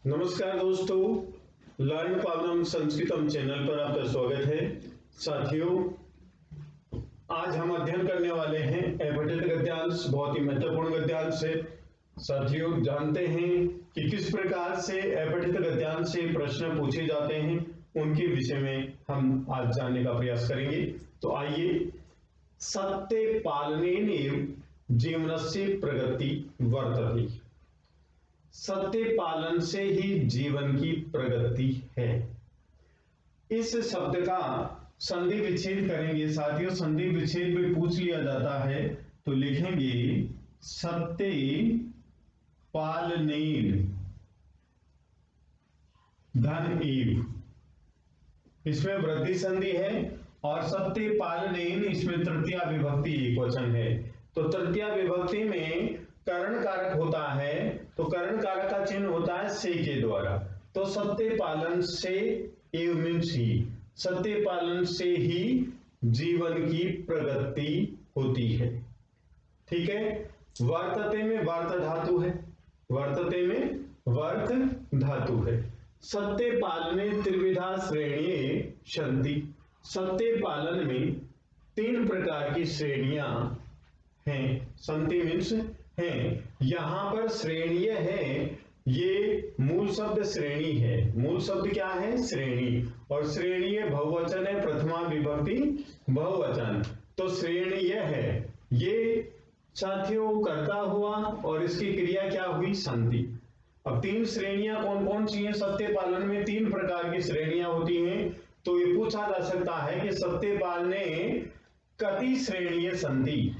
नमस्कार दोस्तों, learn पावनम संस्कृतम channel पर आपका स्वागत है। साथियों, आज हम अध्ययन करने वाले हैं अपठित गद्यांश, बहुत ही महत्वपूर्ण गद्यांश है। साथियों, जानते हैं कि किस प्रकार से अपठित गद्यांश से प्रश्न पूछे जाते हैं, उनके विषय में हम आज जानने का प्रयास करेंगे। तो आइए, सत्य पालनेन जीवनस्य प्रगति वर्तते। सत्य पालन से ही जीवन की प्रगति है। इस शब्द का संधि विच्छेद करेंगे। साथियों, संधि विच्छेद में पूछ लिया जाता है तो लिखेंगे सत्य पालनेन धन एव। इसमें वृद्धि संधि है और सत्य पालनेन इसमें तृतीया विभक्ति एकवचन है। तो तृतीया विभक्ति में करण कारक होता है, तो करण कारक का चिन्ह होता है से के द्वारा। तो सत्य पालन से एव मीन्स ही, सत्य पालन से ही जीवन की प्रगति होती है। ठीक है। वर्तते में वर्त धातु है, वर्तते में वर्त धातु है। सत्य पालने त्रिविधा श्रेणी सन्ति। सत्य पालन में तीन प्रकार की श्रेणियां हैं। सन्ति मीन्स हैं। यहां पर श्रेणीय है, ये मूल शब्द श्रेणी है। मूल शब्द क्या है? श्रेणी। और श्रेणीय बहुवचन है, प्रथमा विभक्ति बहुवचन। तो श्रेणीय है ये साथियों कर्ता हुआ और इसकी क्रिया क्या हुई? सन्ति। अब तीन श्रेणियां कौन कौन सी हैं? सत्य पालन में तीन प्रकार की श्रेणियां होती हैं। तो ये पूछा जा सकता है कि सत्य पालने कति श्रेणीय सन्ति।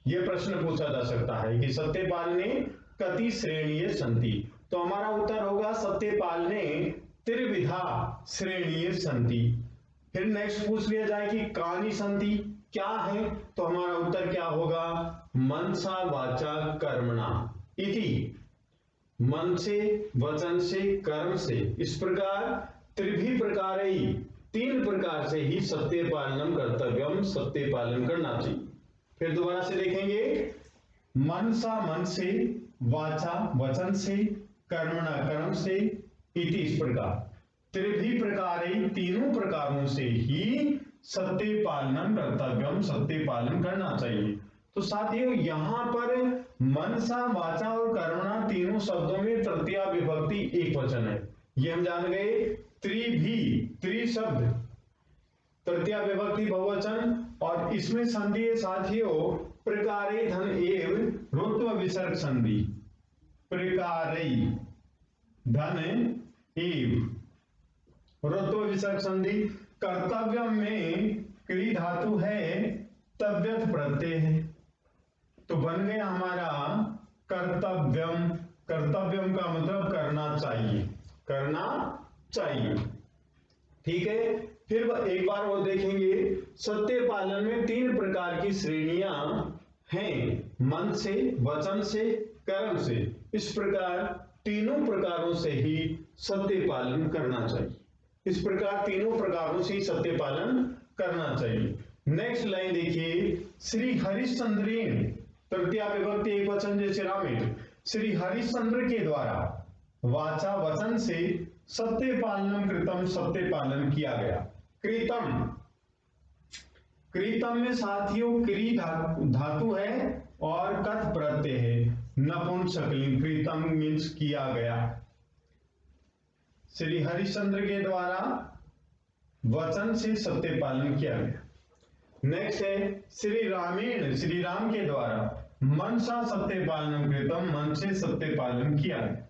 यह प्रश्न पूछा जा सकता है कि सत्य पालने कति श्रेणीय सन्ति। तो हमारा उत्तर होगा सत्य पालने त्रिविधा श्रेणीय सन्ति। फिर नेक्स्ट पूछ लिया जाए कि कानि सन्ति क्या है, तो हमारा उत्तर क्या होगा? मनसा वाचा कर्मणा इति। मन से, वचन से, कर्म से, इस प्रकार त्रिभी प्रकार ही, तीन प्रकार से ही सत्य पालनम कर्तव्यम, सत्य पालन करना चाहिए। फिर दोबारा से देखेंगे, मनसा मन से, वाचा वचन से, कर्मणा कर्म से, इति इस प्रकार त्रिभी प्रकार ही, तीनों प्रकारों से ही सत्य पालनम कर्तव्यम, सत्य पालन करना चाहिए। तो साथियों, यहां पर मनसा वाचा और कर्मणा तीनों शब्दों में तृतीया विभक्ति एकवचन है। ये हम जान गए। त्रिभी, त्रि शब्द तृतीया विभक्ति बहुवचन, और इसमें संधि है साथियों प्रकारे धन एव रुत्व विसर्ग संधि। प्रकारे धन एव रुत्व विसर्ग संधि। कर्तव्य में क्री धातु है, तव्यत प्रत्यय है, तो बन गया हमारा कर्तव्यम। कर्तव्यम का मतलब करना चाहिए, करना चाहिए। ठीक है। फिर एक बार वो देखेंगे, सत्य पालन में तीन प्रकार की श्रेणियां हैं, मन से, वचन से, कर्म से। इस प्रकार तीनों प्रकारों से ही सत्य पालन करना चाहिए। इस प्रकार तीनों प्रकारों से ही सत्य पालन करना चाहिए। नेक्स्ट लाइन देखिए, श्री हरिश्चंद्रेन तृतीया विभक्ति एकवचन जैसे रामेण, श्री हरिश्चंद्र के द्वारा वाचा वचन से सत्य पालनम कृतम, सत्य पालन किया गया। कृतम, कृतम में साथियों क्री धातु है और कथ प्रत्यय है, नपुंसकलिंग। कृतम मीन्स किया गया। श्री हरिश्चंद्र के द्वारा वचन से सत्य पालन किया गया। नेक्स्ट है श्री रामेण, श्री राम के द्वारा मनसा सत्य पालनम कृतम, मन से सत्य पालन किया गया।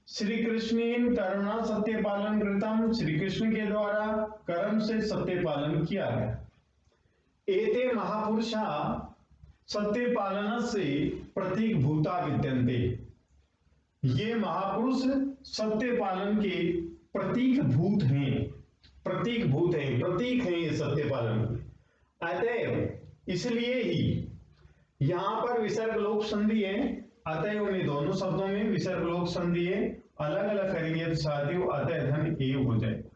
श्री कृष्णेन कर्मणा सत्य पालन कृतम, श्री कृष्ण के द्वारा कर्म से सत्य पालन किया गया। एते महापुरुषा सत्य पालन से प्रतीक भूता विद्यन्ते। ये महापुरुष सत्य पालन के प्रतीक भूत हैं, प्रतीक भूत हैं, प्रतीक हैं ये सत्य पालन के। अतएव इसलिए ही यहां पर विसर्ग लोक संधि है, अतएव में दोनों शब्दों में विसर्ग लोक संधि है। अलग अलग करेंगे तो साथियों अतः धन एव हो जाएगा,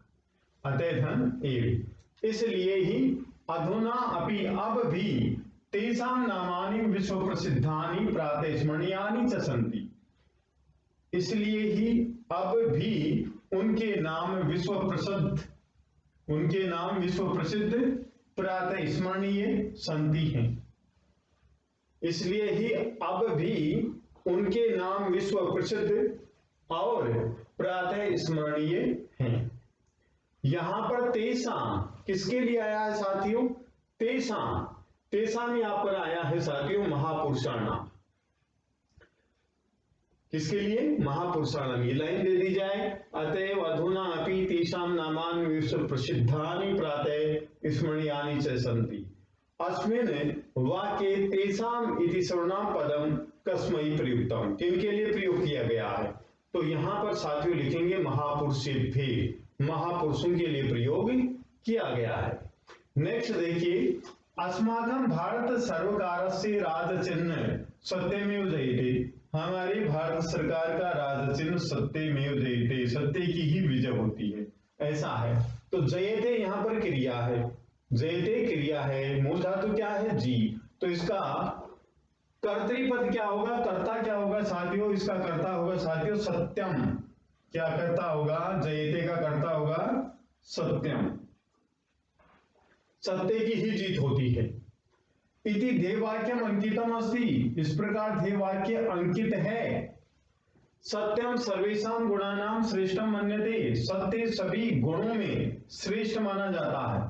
अतः धन एव। इसलिए ही अधुना अपि, अब भी तेषां नामानि विश्व प्रसिद्धानि प्रातः स्मरणीयानि च सन्ति। इसलिए ही अब भी उनके नाम विश्व प्रसिद्ध प्रातः स्मरणीय संति हैं। इसलिए ही अब भी उनके नाम विश्व प्रसिद्ध और प्रातः स्मरणीय हैं। यहां पर तेसाम किसके लिए आया है साथियों? तेसाम यहां पर आया है साथियों महापुरुषाणाम। किसके लिए? महापुरुषाणाम। ये लाइन दे दी जाए, अतएव अधुना अपि तेषां नामानि विश्व प्रसिद्धानि प्रातः स्मरणीयानि च सन्ति। अस्मिन् वाक्ये तेषाम् इति सर्वनाम पदम कस्मै प्रयुक्तम, किनके लिए प्रयोग किया गया है? तो यहां पर साथियों लिखेंगे महापुरुषेभ्ये, महापुरुषों के लिए प्रयोग किया गया है। नेक्स्ट देखिए, अस्माकं भारत सर्वकारस्य राजचिन्ह सत्यमेव जयते। हमारी भारत सरकार का राजचिन्ह सत्यमेव जयते, सत्य की ही विजय होती है, ऐसा है। तो जयते यहां पर क्रिया है, जयते क्रिया है, मूल धातु क्या है? जी। तो इसका कर्तृपद क्या होगा? कर्ता क्या होगा साथियों? इसका कर्ता होगा साथियों सत्यम। क्या कर्ता होगा? जयते का कर्ता होगा सत्यम, सत्य की ही जीत होती है। इति ध्येयवाक्यम अंकितम अस्ति, इस प्रकार ध्येयवाक्य अंकित है। सत्यम सर्वेषां गुणानां श्रेष्ठम मन्यते, सत्य सभी गुणों में श्रेष्ठ माना जाता है।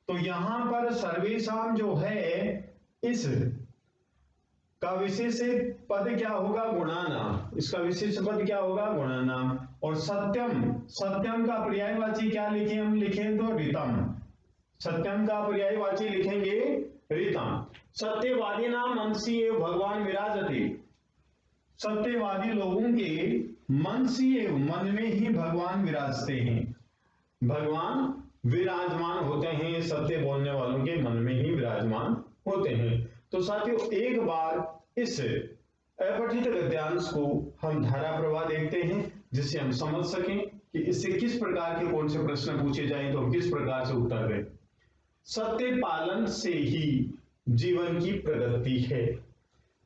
तो यहां पर सर्वेषां जो है, इस का विशेष पद क्या होगा? गुणानाम। इसका विशेष पद क्या होगा? गुणानाम। और सत्यम, सत्यम का पर्यायवाची क्या लिखे? हम लिखें तो ऋतम। सत्यम का पर्यायवाची लिखेंगे ऋतम। सत्यवादी नाम मनसी एवं भगवान विराजते, सत्यवादी लोगों के मनसी एवं मन में ही भगवान विराजते हैं, भगवान विराजमान होते हैं, सत्य बोलने वालों के मन में ही विराजमान होते हैं। तो साथियों एक बार इस अपठित गद्यांश को हम धारा प्रवाह देखते हैं, जिससे हम समझ सकें कि इससे किस प्रकार के कौन से प्रश्न पूछे जाएं तो हम किस प्रकार से उत्तर दें। सत्य पालन से ही जीवन की प्रगति है।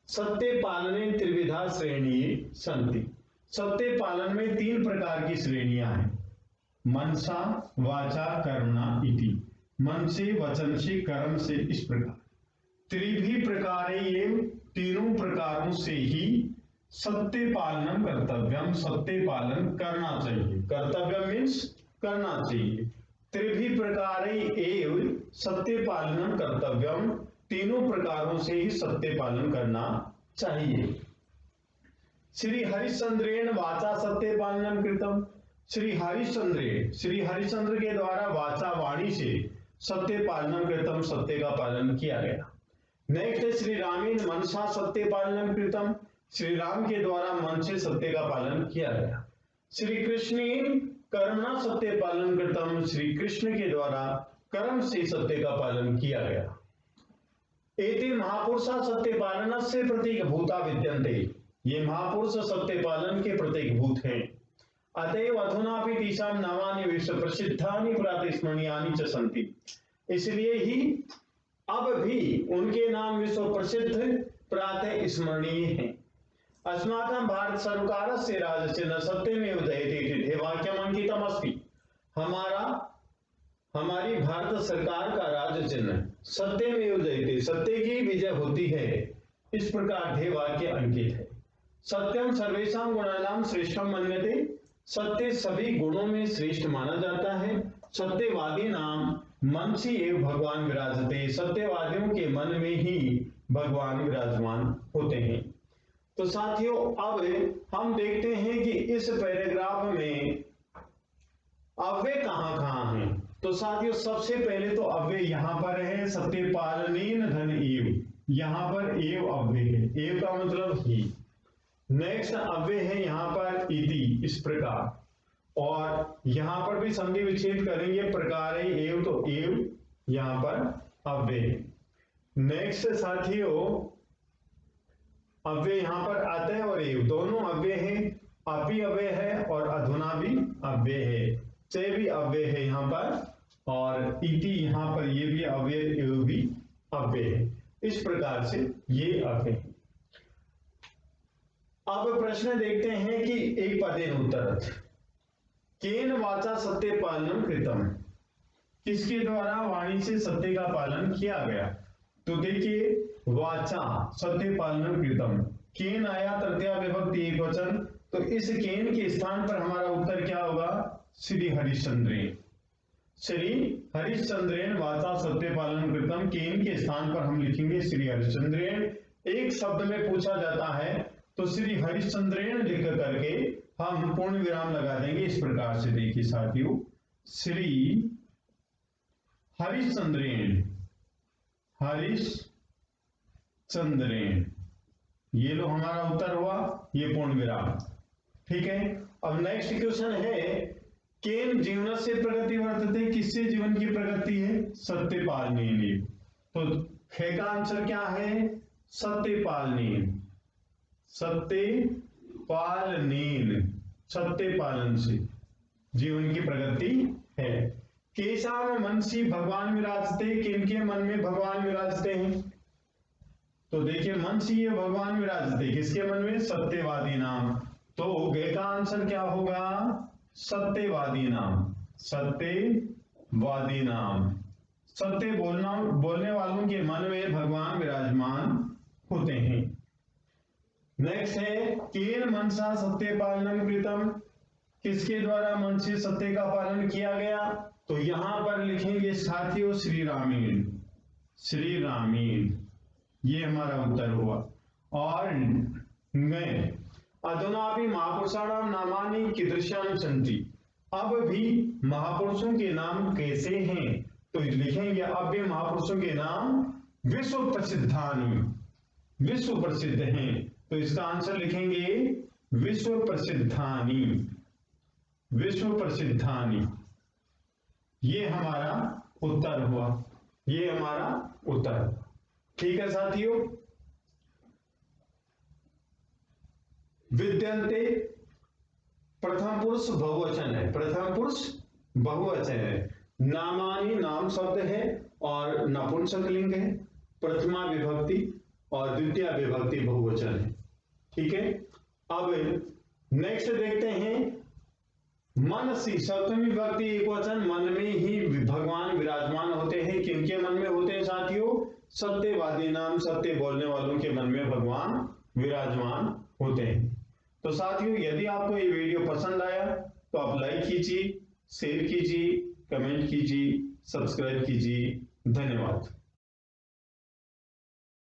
सत्य पालने त्रिविधा श्रेणी संति, सत्य पालन में 3 प्रकार की श्रेणियां हैं। मनसा वाचा कर्मणा इति, मन से, वचन से, कर्म से, इस प्रकार। त्रिभी प्रकार, ये तीनों प्रकारों से ही सत्य पालनम कर्तव्यम, सत्य पालन करना चाहिए। कर्तव्य मीन्स करना चाहिए। त्रिभी प्रकार एव सत्य पालनम कर्तव्यम, तीनों प्रकारों से ही सत्य पालन करना चाहिए। श्री हरिश्चंद्रेण वाचा सत्य पालनम कृतम, श्री हरिश्चंद्र के द्वारा वाचा वाणी से सत्य पालनम कृतम, सत्य का पालन किया गया। नेक्स्ट, श्री रामेण मनसा सत्य पालनम कृतम, श्री राम के द्वारा मन से सत्य का पालन किया गया। श्री कृष्णेन कर्मणा सत्य पालन कृतम, श्री कृष्ण के द्वारा कर्म से सत्य का पालन किया गया। एते महापुरुषा सत्य पालन से प्रतीक भूता विद्यन्ते, ये महापुरुष सत्य पालन के प्रतीक भूत हैं। अतएव अधुनापि तेषां नामानि विश्व प्रसिद्धानि प्रातः स्मरणीयानि च सन्ति, इसलिए ही अब भी उनके नाम विश्व प्रसिद्ध प्रातः स्मरणीय हैं। अस्माकं भारत सर्वकारस्य राजचिन्ह सत्यमेव जयते इति ध्येयवाक्यम अंकितम अस्ति, हमारी भारत सरकार का राज चिन्ह सत्यमेव जयते, सत्य की विजय होती है, इस प्रकार ध्येयवाक्य अंकित है। सत्यम सर्वेषां गुणानां श्रेष्ठम मन्यते, सत्य सभी गुणों में श्रेष्ठ माना जाता है। सत्यवादी नाम मनसी एवं भगवान विराजते, सत्यवादियों के मन में ही भगवान विराजमान होते हैं। तो साथियों अब हम देखते हैं कि इस पैराग्राफ में अव्यय कहां कहां हैं। तो साथियों सबसे पहले तो अव्यय यहां पर है, सत्य पालनेन धन एव, यहां पर एव अव्यय है, एव का मतलब ही। नेक्स्ट अव्यय है यहां पर इति, इस प्रकार, और यहां पर भी संधि विच्छेद करेंगे प्रकार एव, तो एव यहां पर अव्यय। नेक्स्ट साथियों अव्यय यहां पर आते हैं और एव दोनों अव्यय हैं, अपि अव्यय है और अधुना भी अव्यय है, चे भी अव्यय है यहां पर, और इति यहां पर ये भी अव्यय, एव भी अव्यय है। इस प्रकार से ये अव्यय है। अब प्रश्न देखते हैं कि एक पदेन उत्तरत् केन वाचा सत्य पालनम कृतम, किसके द्वारा वाणी से सत्य का पालन किया गया। तो देखिए वाचा सत्य पालनम कृतम, केन आया तृतीया विभक्ति एकवचन, तो इस केन के स्थान पर हमारा उत्तर क्या होगा, श्री हरिश्चंद्रेन। श्री हरिश्चंद्रेन वाचा सत्य पालन कृतम, केन के स्थान पर हम लिखेंगे श्री हरिश्चंद्रेन। एक शब्द में पूछा जाता है तो श्री हरिश्चंद्रेन लिख करके हम पूर्ण विराम लगा देंगे इस प्रकार से। देखिए साथियों, श्री हरिश्चंद्रेन, हरिश्चंद्रेन, ये लो हमारा उत्तर हुआ, ये पूर्ण विराम। ठीक है, अब नेक्स्ट क्वेश्चन है केन जीवन से प्रगति वर्तते, किससे जीवन की प्रगति है, सत्य पालनेन। तो खे का आंसर क्या है, सत्य पालनेन, सत्य पालनेन, सत्य पालन से जीवन की प्रगति है। केशाम मनसी भगवान विराजते, किनके मन में भगवान विराजते हैं। तो देखिए मनसी ये भगवान विराजते किसके मन में, सत्यवादी नाम। तो गे का आंसर क्या होगा, सत्यवादी नाम, सत्यवादी नाम। सत्य बोलने वालों के मन में भगवान विराजमान होते हैं। नेक्स्ट है केन मनसा सत्य पालनम कृतम, किसके द्वारा मन से सत्य का पालन किया गया। तो यहां पर लिखेंगे साथियों श्री रामेण, श्री रामेण, ये हमारा उत्तर हुआ। और मैं अधुना भी महापुरुषाणाम नामानि कीदृशानि सन्ति, अब भी महापुरुषों के नाम कैसे हैं। तो लिखेंगे अब भी महापुरुषों के नाम विश्व प्रसिद्धानि, विश्व प्रसिद्ध हैं। तो इसका आंसर लिखेंगे विश्व प्रसिद्धानि, विश्व प्रसिद्धानि, ये हमारा उत्तर हुआ, ये हमारा उत्तर। ठीक है साथियों, विद्यन्ते प्रथम पुरुष बहुवचन है, प्रथम पुरुष बहुवचन है। नामानि नाम शब्द है और नपुंसकलिंग है, प्रथमा विभक्ति और द्वितीय विभक्ति बहुवचन है। ठीक है, अब नेक्स्ट देखते हैं मनसी सप्तमी विभक्ति एकवचन, मन में ही भगवान विराजमान होते हैं। किनके मन में होते हैं साथियों, सत्यवादी नाम, सत्य बोलने वालों के मन में भगवान विराजमान होते हैं। तो साथियों यदि आपको ये वीडियो पसंद आया तो आप लाइक कीजिए, शेयर कीजिए, कमेंट कीजिए, सब्सक्राइब कीजिए। धन्यवाद।